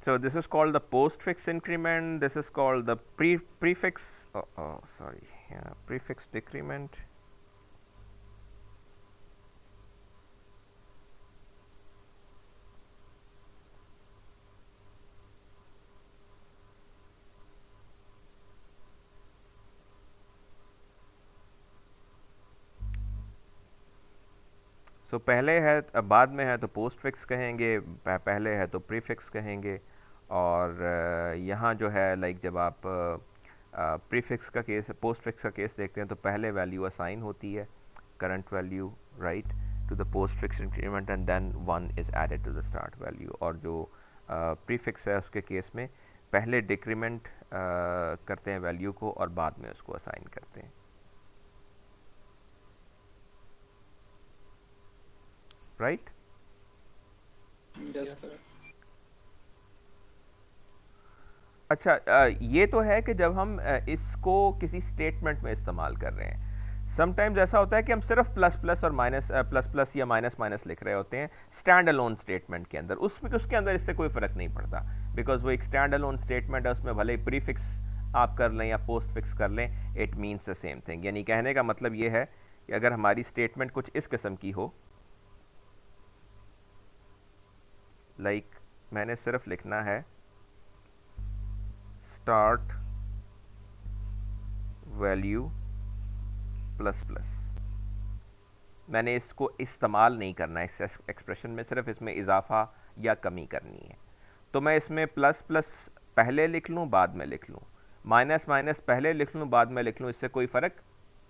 So this is called the postfix increment. This is called the prefix. Prefix decrement. तो पहले है, बाद में है तो पोस्ट फिक्स कहेंगे, पहले है तो प्रीफिक्स कहेंगे, और यहाँ जो है लाइक जब आप प्रीफिक्स का केस, पोस्ट फिक्स का केस देखते हैं तो पहले वैल्यू असाइन होती है, current value, right, to the postfix increment and then 1 is added to the start value. और जो प्रीफिक्स है उसके केस में पहले डिक्रीमेंट करते हैं वैल्यू को और बाद में उसको असाइन करते हैं, राइट?
Yes sir.
अच्छा, ये तो है कि जब हम इसको किसी स्टेटमेंट में इस्तेमाल कर रहे हैं, समटाइम्स ऐसा होता है कि हम सिर्फ प्लस प्लस और माइनस, प्लस प्लस या माइनस माइनस लिख रहे होते हैं स्टैंड अलोन स्टेटमेंट के अंदर, उसके अंदर इससे कोई फ़र्क नहीं पड़ता, बिकॉज वो एक स्टैंड अलोन स्टेटमेंट है, उसमें भले ही प्रीफिक्स आप कर लें या पोस्ट फिक्स कर लें, it means the same thing. यानी कहने का मतलब ये है कि अगर हमारी स्टेटमेंट कुछ इस किस्म की हो, लाइक मैंने सिर्फ लिखना है स्टार्ट वैल्यू प्लस प्लस, मैंने इसको इस्तेमाल नहीं करना है इस एक्सप्रेशन में, सिर्फ इसमें इजाफा या कमी करनी है। तो मैं इसमें प्लस प्लस पहले लिख लूँ बाद में लिख लूँ, माइनस माइनस पहले लिख लूँ बाद में लिख लूँ, इससे कोई फ़र्क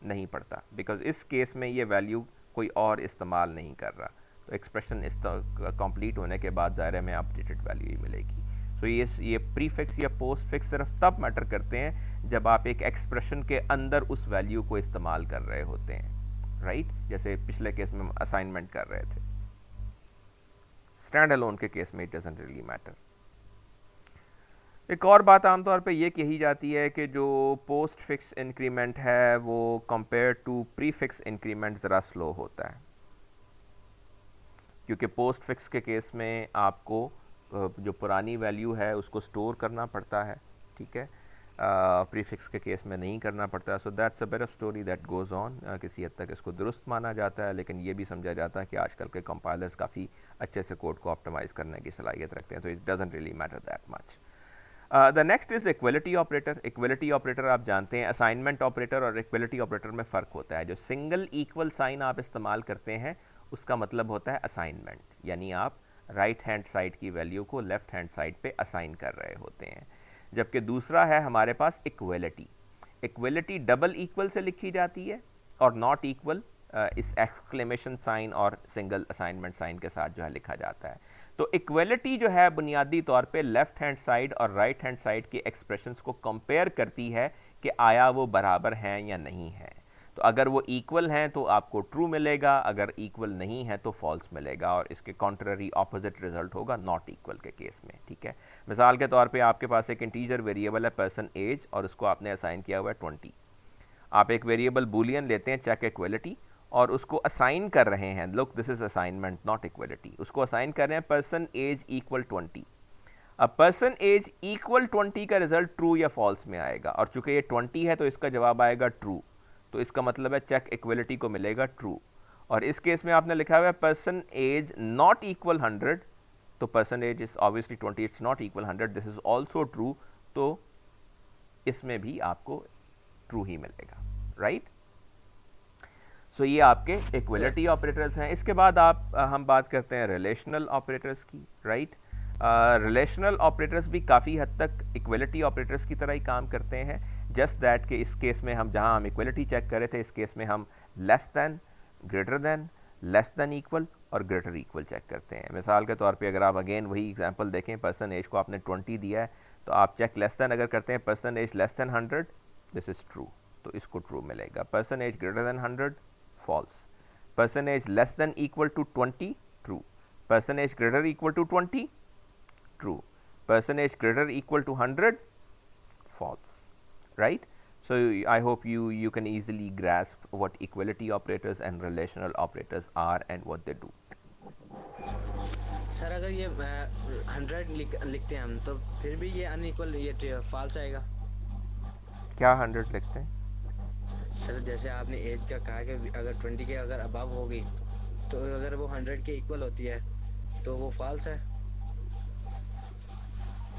नहीं पड़ता, बिकॉज इस केस में ये वैल्यू कोई और इस्तेमाल नहीं कर रहा। तो एक्सप्रेशन इस कंप्लीट होने के बाद ज़ाहिर है में अपडेटेड वैल्यू ही मिलेगी। तो ये प्रीफिक्स या पोस्ट फिक्स सिर्फ तब मैटर करते हैं जब आप एक एक्सप्रेशन के अंदर उस वैल्यू को इस्तेमाल कर रहे होते हैं, राइट? जैसे पिछले केस में हम असाइनमेंट कर रहे थे। स्टैंड अलोन के केस में इट डजंट रियली मैटर। एक और बात आमतौर पे ये कही जाती है कि जो पोस्ट फिक्स इंक्रीमेंट है वो कंपेयर टू प्रीफिक्स इंक्रीमेंट ज़रा स्लो होता है, क्योंकि पोस्ट फिक्स के केस में आपको जो पुरानी वैल्यू है उसको स्टोर करना पड़ता है, ठीक है, प्रीफिक्स के केस में नहीं करना पड़ता। So that's a bit of story that goes on. किसी हद तक इसको दुरुस्त माना जाता है, लेकिन ये भी समझा जाता है कि आजकल के कंपाइलर्स काफ़ी अच्छे से कोड को ऑप्टिमाइज़ करने की सलाहियत रखते हैं, तो it doesn't really matter that much. The next is equality operator. Equality operator आप जानते हैं असाइनमेंट ऑपरेटर और इक्वलिटी ऑपरेटर में फ़र्क होता है। जो सिंगल इक्वल साइन आप इस्तेमाल करते हैं उसका मतलब होता है असाइनमेंट, यानी आप राइट हैंड साइड की वैल्यू को लेफ्ट हैंड साइड पे असाइन कर रहे होते हैं। जबकि दूसरा है हमारे पास इक्वलिटी। इक्वलिटी डबल इक्वल से लिखी जाती है और नॉट इक्वल इस एक्सक्लेमेशन साइन और सिंगल असाइनमेंट साइन के साथ जो है लिखा जाता है। तो इक्वलिटी जो है बुनियादी तौर पे लेफ्ट हैंड साइड और राइट हैंड साइड के एक्सप्रेशंस को कंपेयर करती है कि आया वो बराबर हैं या नहीं है। तो अगर वो इक्वल हैं तो आपको ट्रू मिलेगा, अगर इक्वल नहीं है तो फॉल्स मिलेगा, और इसके कॉन्ट्ररी ऑपोजिट रिजल्ट होगा नॉट इक्वल के केस में, ठीक है। मिसाल के तौर पे आपके पास एक इंटीजर वेरिएबल है पर्सन एज और उसको आपने असाइन किया हुआ है 20। आप एक वेरिएबल बूलियन लेते हैं चेक इक्वलिटी और उसको असाइन कर रहे हैं, look this is assignment not equality, उसको असाइन कर रहे हैं पर्सन एज इक्वल 20। अब पर्सन एज इक्वल 20 का रिजल्ट ट्रू या फॉल्स में आएगा, और चूंकि ये 20 है तो इसका जवाब आएगा ट्रू, तो इसका मतलब है चेक इक्वलिटी को मिलेगा ट्रू। और इस केस में आपने लिखा हुआ है पर्सन एज नॉट इक्वल 100, तो person age is obviously 20, it's not equal 100, this is also true, तो इसमें भी आपको ट्रू ही मिलेगा, राइट। सो ये आपके इक्वलिटी ऑपरेटर्स हैं। इसके बाद हम बात करते हैं रिलेशनल ऑपरेटर्स की, राइट। रिलेशनल ऑपरेटर्स भी काफ़ी हद तक इक्वलिटी ऑपरेटर्स की तरह ही काम करते हैं, जस्ट दैट कि इस केस में हम जहां हम इक्वलिटी चेक कर रहे थे, इस केस में हम less than, greater than, less than equal और ग्रेटर इक्वल चेक करते हैं। मिसाल के तौर पे अगर आप अगेन वही एग्जांपल देखें, पर्सन एज को आपने 20 दिया है तो आप चेक लेस दैन अगर करते हैं, person age less than 100, this is true, तो इसको ट्रू मिलेगा। Person age greater than 100, false. Person age less than equal to 20, true. Person age greater equal to 20, true. Person age greater equal to 100, false, right? So I hope you can easily grasp what equality operators and relational operators are and what they do.
Sir अगर ये 100 लिखते हैं हम तो फिर भी ये unequal, ये फॉल्स आएगा
क्या 100 लिखते हैं?
सर जैसे आपने एज का कहा कि अगर 20 के अगर अबव होगी तो अगर वो 100 के इक्वल होती है तो वो फॉल्स है।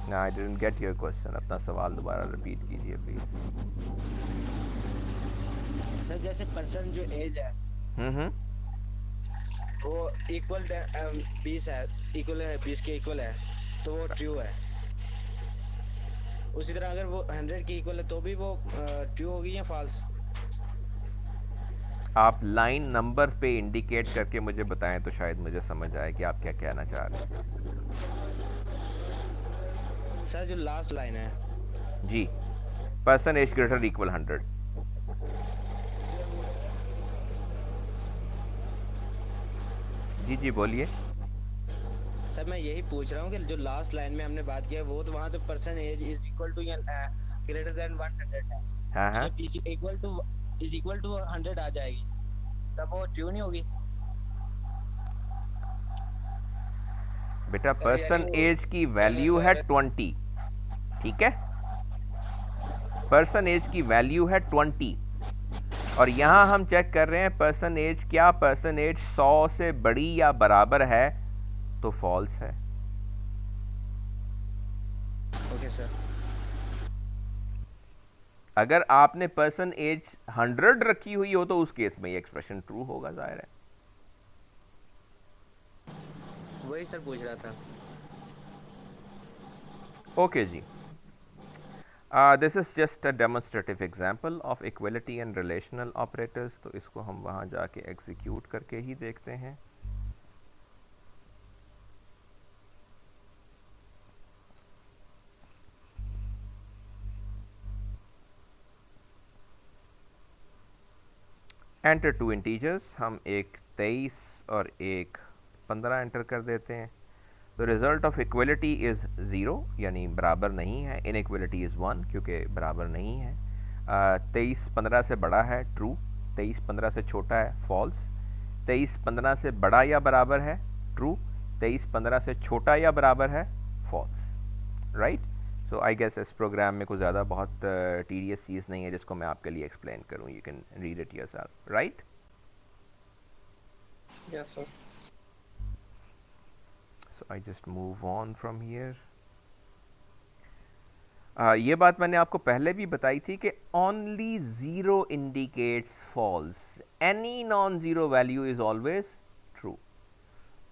No, I didn't get your question. अपना सवाल दोबारा रिपीट कीजिए प्लीज।
सर जैसे पर्सन जो एज है वो इक्वल 20 है, इक्वल है 20 के इक्वल है, तो वो ट्रू है। उसी तरह अगर वो 100 के इक्वल है तो भी वो ट्रू होगी या फॉल्स?
आप लाइन नंबर पे इंडिकेट करके मुझे बताएं तो शायद मुझे समझ आए कि आप क्या कहना चाह रहे हैं।
सर जो लास्ट लाइन है
जी, पर्सन एज ग्रेटर इक्वल 100, जी जी बोलिए।
सर मैं यही पूछ रहा हूँ कि जो लास्ट लाइन में हमने बात किया वो तो वहाँ तो person age is equal to या ग्रेटर देन 100 है।
हाँ हाँ,
जब इज इक्वल टू 100 आ जाएगी तब वो ट्रू नहीं होगी
बेटा। पर्सन एज की वैल्यू है 20, ठीक है। पर्सन एज की वैल्यू है 20 और यहाँ हम चेक कर रहे हैं पर्सन एज, क्या पर्सन एज 100 से बड़ी या बराबर है, तो फॉल्स है।
Okay sir.
अगर आपने पर्सन एज 100 रखी हुई हो तो उस केस में ये एक्सप्रेशन ट्रू होगा, जाहिर है।
वही सर पूछ रहा था।
ओके जी, this is just a demonstrative example of equality and relational operators, तो इसको हम वहां जाके एग्जीक्यूट करके ही देखते हैं। एंटर टू इंटीजर्स, हम एक 23 और एक 15 एंटर कर देते हैं। तो रिजल्ट ऑफ इक्वलिटी इज 0, यानी बराबर नहीं है। इनइक्वलिटी इज 1 क्योंकि बराबर नहीं है। 23 15 से बड़ा है, ट्रू। 23 15 से छोटा है, फॉल्स। 23 15 से बड़ा या बराबर है, ट्रू। 23 15 से छोटा या बराबर है, false. Right. So I guess इस प्रोग्राम में कुछ ज़्यादा बहुत टीडियस चीज़ नहीं है जिसको मैं आपके लिए एक्सप्लेन करूँ। You can read it yourself, right.
Yes, sir.
So I just move on from here. ये बात मैंने आपको पहले भी बताई थी कि only 0 indicates false. Any non-zero value is always true.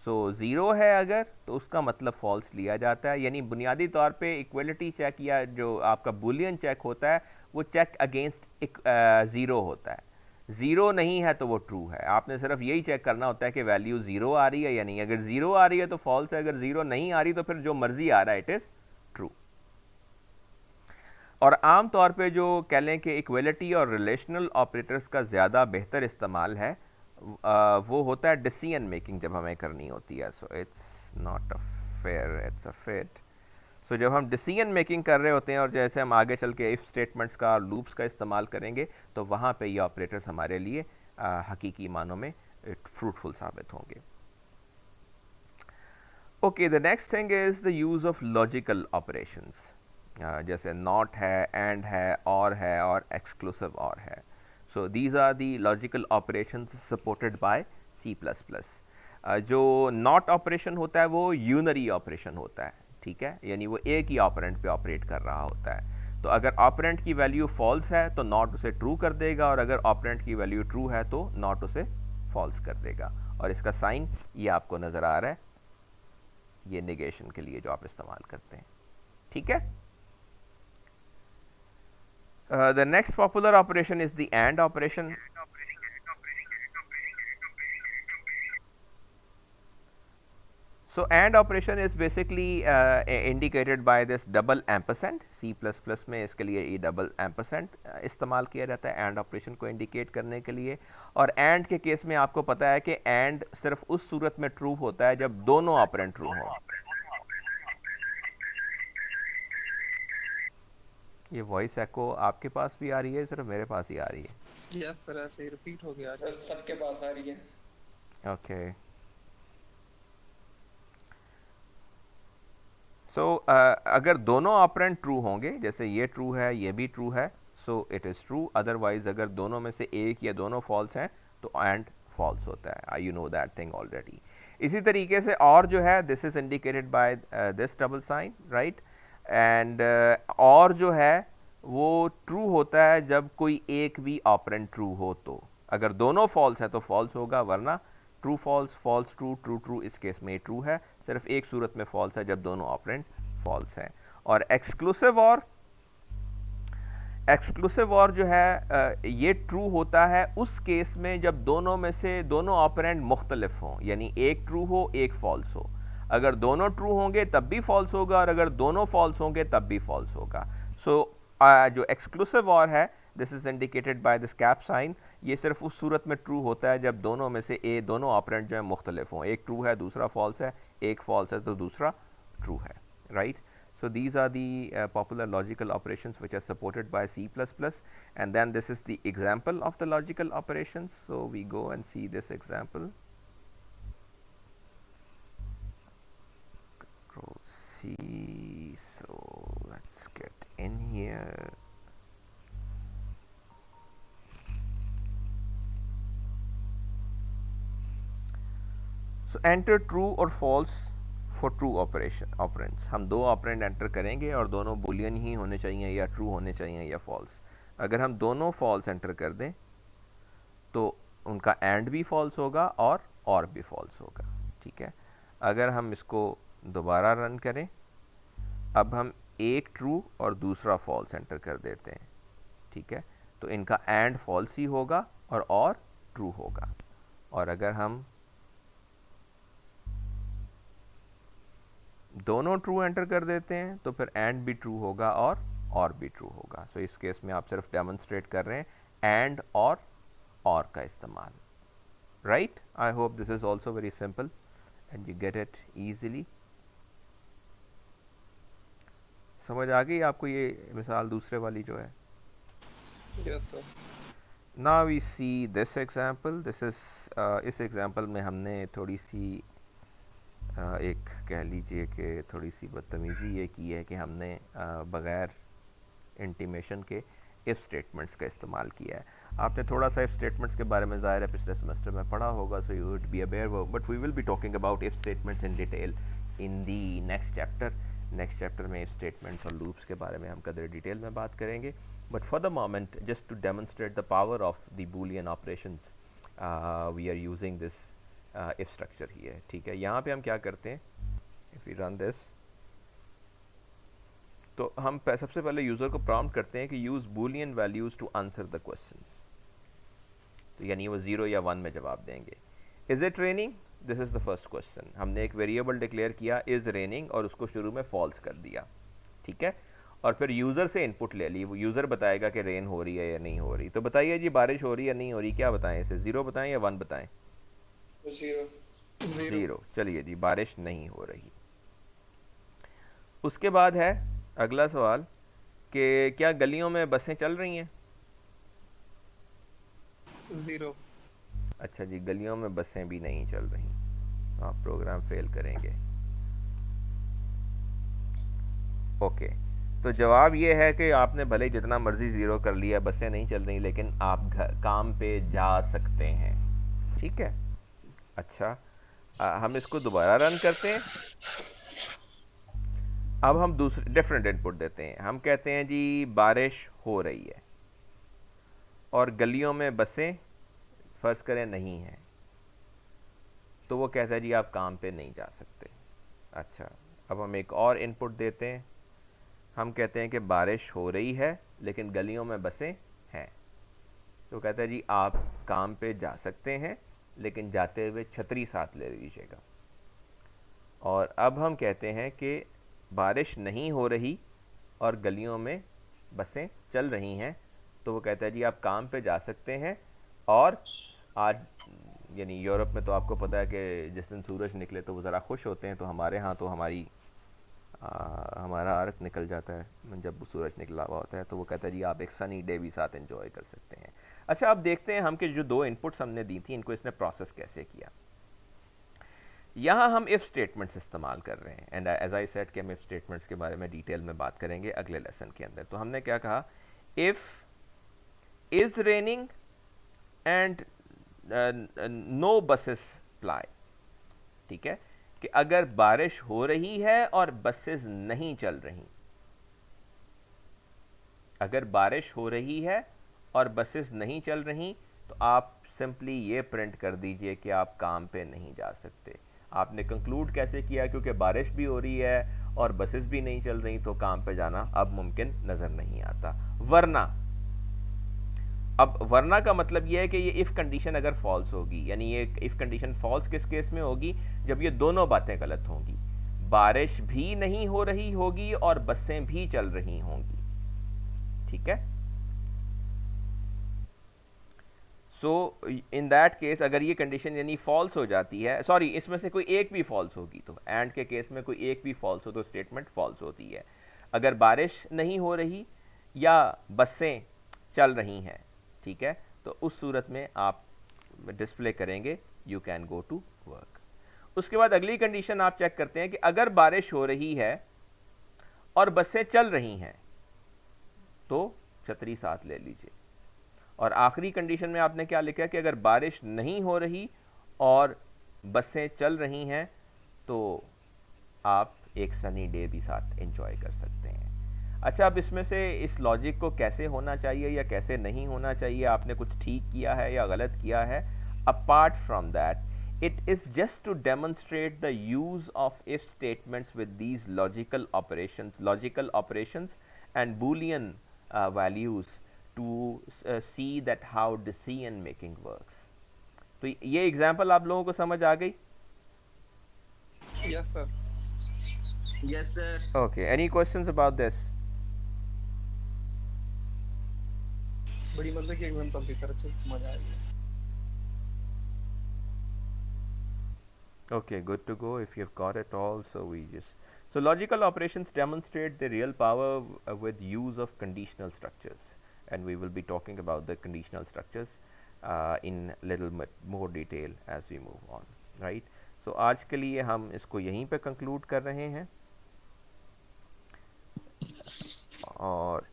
So 0 है अगर तो उसका मतलब false लिया जाता है, यानी बुनियादी तौर पे इक्वलिटी चेक या जो आपका बुलियन चेक होता है वो चेक अगेंस्ट 0 होता है। 0 नहीं है तो वो ट्रू है। आपने सिर्फ यही चेक करना होता है कि वैल्यू 0 आ रही है या नहीं। अगर 0 आ रही है तो फॉल्स है, अगर 0 नहीं आ रही तो फिर जो मर्जी आ रहा है इट इज ट्रू। और आम तौर पे जो कह लें कि इक्वलिटी और रिलेशनल ऑपरेटर्स का ज़्यादा बेहतर इस्तेमाल है वो होता है डिसीजन मेकिंग जब हमें करनी होती है। So it's not a fair, it's a fate. So जब हम डिसीजन मेकिंग कर रहे होते हैं और जैसे हम आगे चल के इफ स्टेटमेंट्स का और लूप्स का इस्तेमाल करेंगे तो वहाँ पे ये ऑपरेटर्स हमारे लिए हकीकी मानों में फ्रूटफुल साबित होंगे। Okay, the next thing is the use of logical operations, जैसे नॉट है, एंड है और एक्सक्लूसिव और है। So these are the logical operations supported by C++। जो नॉट ऑपरेशन होता है वो यूनरी ऑपरेशन होता है, ठीक है, यानी वो एक ही ऑपरेंट पे ऑपरेट कर रहा होता है। तो अगर ऑपरेंट की वैल्यू फॉल्स है तो नॉट उसे ट्रू कर देगा, और अगर ऑपरेंट की वैल्यू ट्रू है तो नॉट उसे फॉल्स कर देगा। और इसका साइन ये आपको नज़र आ रहा है, ये नेगेशन के लिए जो आप इस्तेमाल करते हैं, ठीक है। The next popular operation is the AND operation. So AND operation is basically indicated by this double ampersand. C++ में इसके लिए ये double ampersand इस्तेमाल किया जाता है AND operation को indicate करने के लिए। और AND के केस में आपको पता है कि AND सिर्फ उस सूरत में ट्रू होता है जब दोनों ऑपरेंड ट्रू हों। ये वॉइस एको आपके पास भी आ रही है, सिर्फ मेरे पास ही आ रही है?
यस सर, ऐसे ही रिपीट हो गया।
सर सबके पास आ रही है।
ओके, सो अगर दोनों ऑपरेंड ट्रू होंगे, जैसे ये ट्रू है ये भी ट्रू है, so it is true. Otherwise अगर दोनों में से एक या दोनों फॉल्स हैं तो एंड फॉल्स होता है। You know that thing already. इसी तरीके से और जो है, this is indicated by this double sign, right. And और जो है वो ट्रू होता है जब कोई एक भी ऑपरेंड ट्रू हो। तो अगर दोनों फॉल्स है तो फॉल्स होगा, वरना true false, false true, true true, इस केस में ट्रू है। सिर्फ एक सूरत में फॉल्स है जब दोनों ऑपरेंड फॉल्स हैं। और एक्सक्लूसिव और जो है ये ट्रू होता है उस केस में जब दोनों में से दोनों ऑपरेंड मुख्तलिफ हों, यानी एक ट्रू हो एक फॉल्स हो। अगर दोनों ट्रू होंगे तब भी फॉल्स होगा, और अगर दोनों फॉल्स होंगे तब भी फॉल्स होगा। सो जो एक्सक्लूसिव और है, this is indicated by this cap sine, ये सिर्फ उस सूरत में ट्रू होता है जब दोनों में से दोनों ऑपरेंड जो है मुख्तलिफ हों। एक ट्रू है दूसरा फॉल्स है, एक फॉल्स है तो दूसरा ट्रू है, right. So these are the popular logical operations which are supported by C++, and then this is the example of the logical operations. So we go and see this example. Control C. So let's get in here. Enter true और false for true operation operands. हम दो operand enter करेंगे और दोनों Boolean ही होने चाहिए, या true होने चाहिए या फॉल्स। अगर हम दोनों फॉल्स एंटर कर दें तो उनका एंड भी फॉल्स होगा और भी फॉल्स होगा। ठीक है, अगर हम इसको दोबारा रन करें, अब हम एक ट्रू और दूसरा फॉल्स एंटर कर देते हैं। ठीक है, तो इनका एंड फॉल्स ही होगा और ट्रू होगा। और अगर हम दोनों ट्रू एंटर कर देते हैं तो फिर एंड भी ट्रू होगा और भी ट्रू होगा। सो इस केस में आप सिर्फ डेमोन्स्ट्रेट कर रहे हैं एंड और का इस्तेमाल। Right, I hope this is also very simple and you get it easily. समझ आ गई आपको ये मिसाल दूसरे वाली जो है?
Yes sir.
Now we see this example. This is इस एग्जाम्पल में हमने थोड़ी सी एक कह लीजिए कि थोड़ी सी बदतमीज़ी ये की है कि हमने बग़ैर इंटीमेशन के इफ़ स्टेटमेंट्स का इस्तेमाल किया है। आपने थोड़ा सा इफ़ स्टेटमेंट्स के बारे में ज़ाहिर है पिछले सेमेस्टर में पढ़ा होगा, so you would be aware, but we will be talking about if statements in detail in the next chapter. Next chapter में इफ़ स्टेटमेंट्स और लूप्स के बारे में हम कदर डिटेल में बात करेंगे। But for the moment, just to demonstrate the power of the boolean operations, we are using this if structure ही है। ठीक है, यहाँ पे हम क्या करते हैं, इफ वी रन दिस, तो हम सबसे पहले यूजर को प्रॉम्प्ट करते हैं कि use Boolean values to answer the questions. तो यानी वो 0 या 1 में जवाब देंगे। Is it raining, this is the first question. हमने एक वेरिएबल डिक्लेयर किया इज रेनिंग और उसको शुरू में फॉल्स कर दिया। ठीक है, और फिर यूजर से इनपुट ले ली। वो यूजर बताएगा कि रेन हो रही है या नहीं हो रही। तो बताइए जी, बारिश हो रही है या नहीं हो रही, क्या बताएं इसे, 0 बताएं या 1 बताएं? 0। चलिए जी, बारिश नहीं हो रही। उसके बाद है अगला सवाल कि क्या गलियों में बसें चल रही हैं?
0।
अच्छा जी, गलियों में बसें भी नहीं चल रही, आप प्रोग्राम फेल करेंगे। ओके, तो जवाब ये है कि आपने भले ही जितना मर्जी 0 कर लिया, बसें नहीं चल रही, लेकिन आप काम पे जा सकते हैं। ठीक है, अच्छा, हम इसको दोबारा रन करते हैं। अब हम दूसरे डिफरेंट इनपुट देते हैं। हम कहते हैं जी बारिश हो रही है और गलियों में बसें फर्ज करें नहीं हैं, तो वो कहता है जी आप काम पे नहीं जा सकते। अच्छा, अब हम एक और इनपुट देते हैं। हम कहते हैं कि बारिश हो रही है लेकिन गलियों में बसें हैं, तो कहता है जी आप काम पे जा सकते हैं लेकिन जाते हुए छतरी साथ ले लीजिएगा। और अब हम कहते हैं कि बारिश नहीं हो रही और गलियों में बसें चल रही हैं, तो वो कहता है जी आप काम पे जा सकते हैं। और आज यानी यूरोप में तो आपको पता है कि जिस दिन सूरज निकले तो वो ज़रा खुश होते हैं, तो हमारे यहाँ तो हमारा अर्थ निकल जाता है जब सूरज निकला हुआ होता है। तो वो कहता है जी आप एक सनी डे भी साथ एंजॉय कर सकते हैं। अच्छा, अब देखते हैं हम कि जो दो इनपुट्स हमने दी थी इनको इसने प्रोसेस कैसे किया। यहाँ हम इफ़ स्टेटमेंट्स इस्तेमाल कर रहे हैं, एंड एज आई सेड कि हम इफ़ स्टेटमेंट्स के बारे में डिटेल में बात करेंगे अगले लेसन के अंदर। तो हमने क्या कहा, if is raining and no buses ply. ठीक है, कि अगर बारिश हो रही है और बसेस नहीं चल रही, अगर बारिश हो रही है और बसेस नहीं चल रही, तो आप सिंपली ये प्रिंट कर दीजिए कि आप काम पे नहीं जा सकते। आपने कंक्लूड कैसे किया, क्योंकि बारिश भी हो रही है और बसेस भी नहीं चल रही, तो काम पे जाना अब मुमकिन नजर नहीं आता। वरना, अब वरना का मतलब यह है कि ये इफ कंडीशन अगर फॉल्स होगी, यानी ये इफ कंडीशन फॉल्स किस केस में होगी, जब ये दोनों बातें गलत होंगी, बारिश भी नहीं हो रही होगी और बसें भी चल रही होंगी। ठीक है, सो इन दैट केस अगर ये कंडीशन यानी फॉल्स हो जाती है, सॉरी इसमें से कोई एक भी फॉल्स होगी, तो एंड के केस में कोई एक भी फॉल्स हो तो स्टेटमेंट फॉल्स होती है। अगर बारिश नहीं हो रही या बसें चल रही हैं, ठीक है, तो उस सूरत में आप डिस्प्ले करेंगे you can go to work. उसके बाद अगली कंडीशन आप चेक करते हैं कि अगर बारिश हो रही है और बसें चल रही हैं तो छतरी साथ ले लीजिए। और आखिरी कंडीशन में आपने क्या लिखा कि अगर बारिश नहीं हो रही और बसें चल रही हैं तो आप एक सनी डे भी साथ एंजॉय कर सकते हैं। अच्छा, अब इसमें से इस लॉजिक को कैसे होना चाहिए या कैसे नहीं होना चाहिए, आपने कुछ ठीक किया है या गलत किया है, apart from that it is just to demonstrate the use of if statements with these logical operations and boolean values to see that how decision making works. तो ये एग्जाम्पल आप लोगों को समझ आ गई?
Yes, sir.
Yes sir.
Okay, any questions about this?
बड़ी मजे की एग्जांपल थी सर, अच्छे से समझ आ गया।
Okay, good to go if you've got it all. So logical operations demonstrate the real power with use of conditional structures, and we will be talking about the conditional structures in little bit more detail as we move on, right? So आज के लिए हम इसको यहीं पे conclude कर रहे हैं, और